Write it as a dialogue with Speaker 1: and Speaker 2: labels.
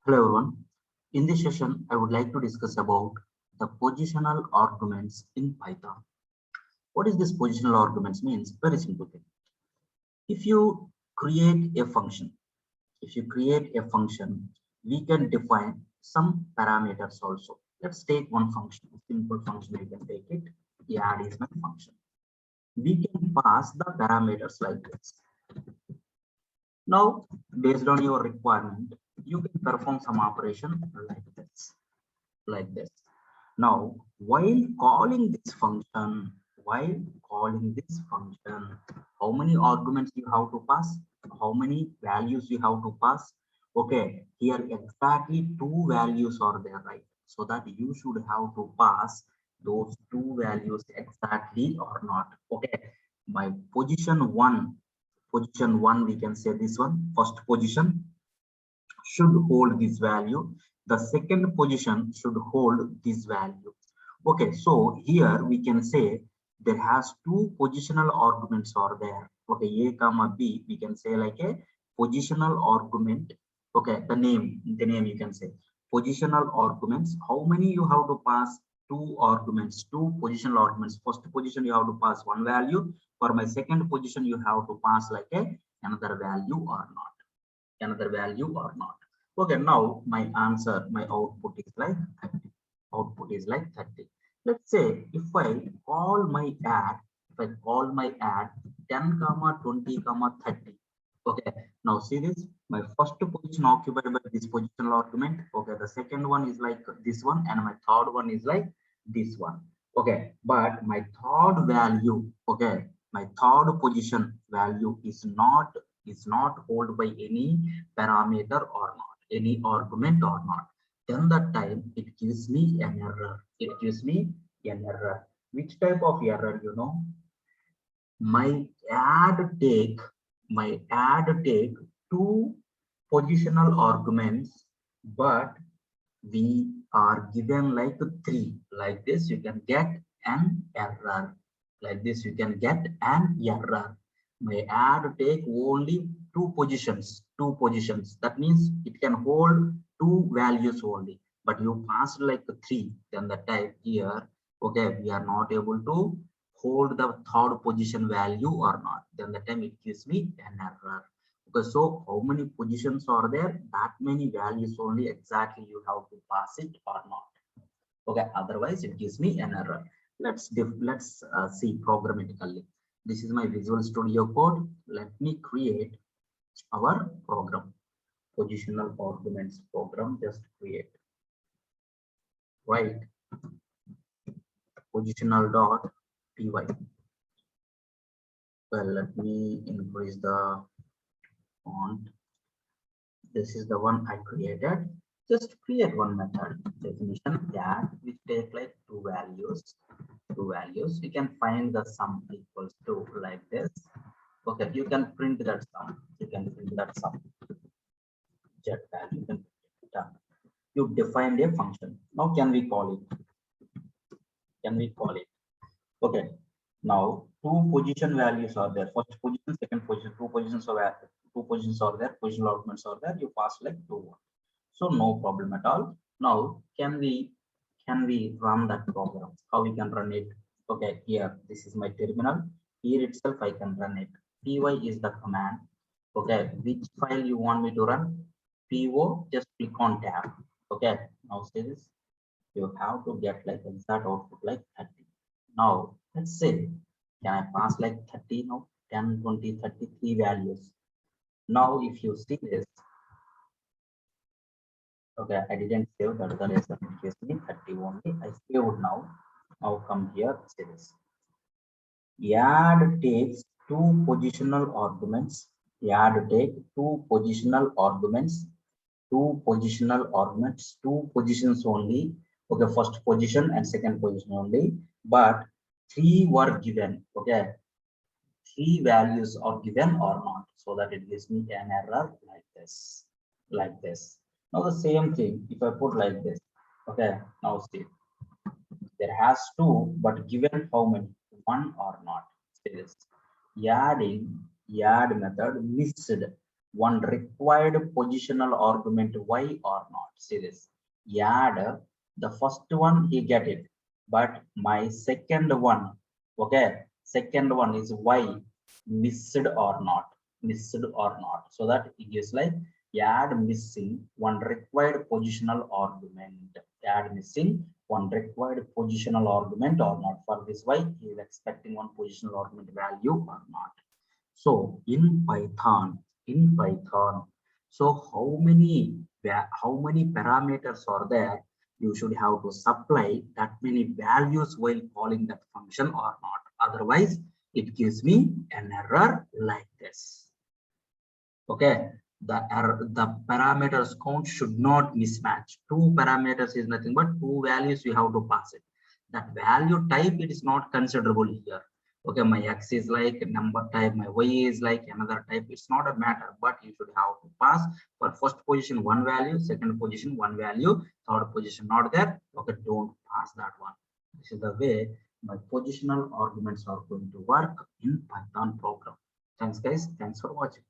Speaker 1: Hello everyone. In this session, I would like to discuss about the positional arguments in Python. What is this positional arguments means? Very simple thing. If you create a function, we can define some parameters also. Let's take one function, a simple function. We can take it. Add is my function. We can pass the parameters like this. Now, based on your requirement, you can perform some operation like this. Now, while calling this function, how many arguments you have to pass? How many values you have to pass? Okay, here exactly two values are there, right? So that you should have to pass those two values exactly or not. Okay, my position one, we can say this one, first position should hold this value. The second position should hold this value. Okay, so here we can say there has two positional arguments are there. Okay, a comma b, we can say like a positional argument. Okay, the name you can say positional arguments. How many you have to pass? Two arguments, two positional arguments. First position you have to pass one value. For my second position you have to pass like a another value or not, another value or not. Okay, now my answer, my output is like 30. Output is like 30. Let's say if I call my add, if I call my add 10 comma 20 comma 30. Okay, now see this, my first position occupied by this positional argument. Okay, the second one is like this one, and my third one is like this one. Okay, but my third value, okay, my third position value is not held by any parameter or not, any argument or not. Then that time it gives me an error. It gives me an error. Which type of error? My my add take two positional arguments, but we are given like three. Like this you can get an error. Like this you can get an error. My add take only two positions. That means it can hold two values only, but you passed like three. Then the type here, okay, we are not able to hold the third position value or not. Then the time it gives me an error. Okay, so how many positions are there? That many values only exactly you have to pass it or not. Okay, otherwise it gives me an error. Let's see programmatically. This is my Visual Studio Code. Let me create our program. Positional arguments program, just create. Right, positional dot py. Well, let me increase the font. This is the one I created. Just create one method definition that which take like two values. We can find the sum equals to like this. Okay, you can print that sum. Jet value. You can print it. Done. You defined a function. Now can we call it? Okay. Now two position values are there. First position, second position. Two positions are there. Positional arguments are there. You pass like two. So no problem at all. Now can we run that program? How we can run it? Okay, here this is my terminal. Here itself I can run it. Py is the command. Okay, which file you want me to run? Po, just click on tab. Okay, now see this. You have to get like exact output like 30. Now let's say, can I pass like 30 now? 10, 20, 33 values. Now if you see this, okay, I didn't save, that's the reason it gives me 30 only. I saved now. Now come here, see this. Add takes two positional arguments. Add take two positions only. Okay, first position and second position only, but three were given. Okay, three values are given or not, so that it gives me an error like this, now the same thing if I put like this. Okay, now see, there has two, but given how many? One or not. See this. Add method missed one required positional argument y or not. See this. Add the first one, he get it, but my second one, okay, second one is y missed or not, missed or not. So that it gives like add missing one required positional argument, add missing one required positional argument or not. For this y, he is expecting one positional argument value or not. So in Python, so how many parameters are there? You should have to supply that many values while calling that function or not. Otherwise, it gives me an error like this. Okay, the parameters count should not mismatch. Two parameters is nothing but two values you have to pass it. That value type, it is not considerable here. Okay, my x is like number type, my y is like another type. It's not a matter, but you should have to pass for first position one value, second position one value, third position not there. Okay, don't pass that one. This is the way my positional arguments are going to work in Python program. Thanks guys, thanks for watching.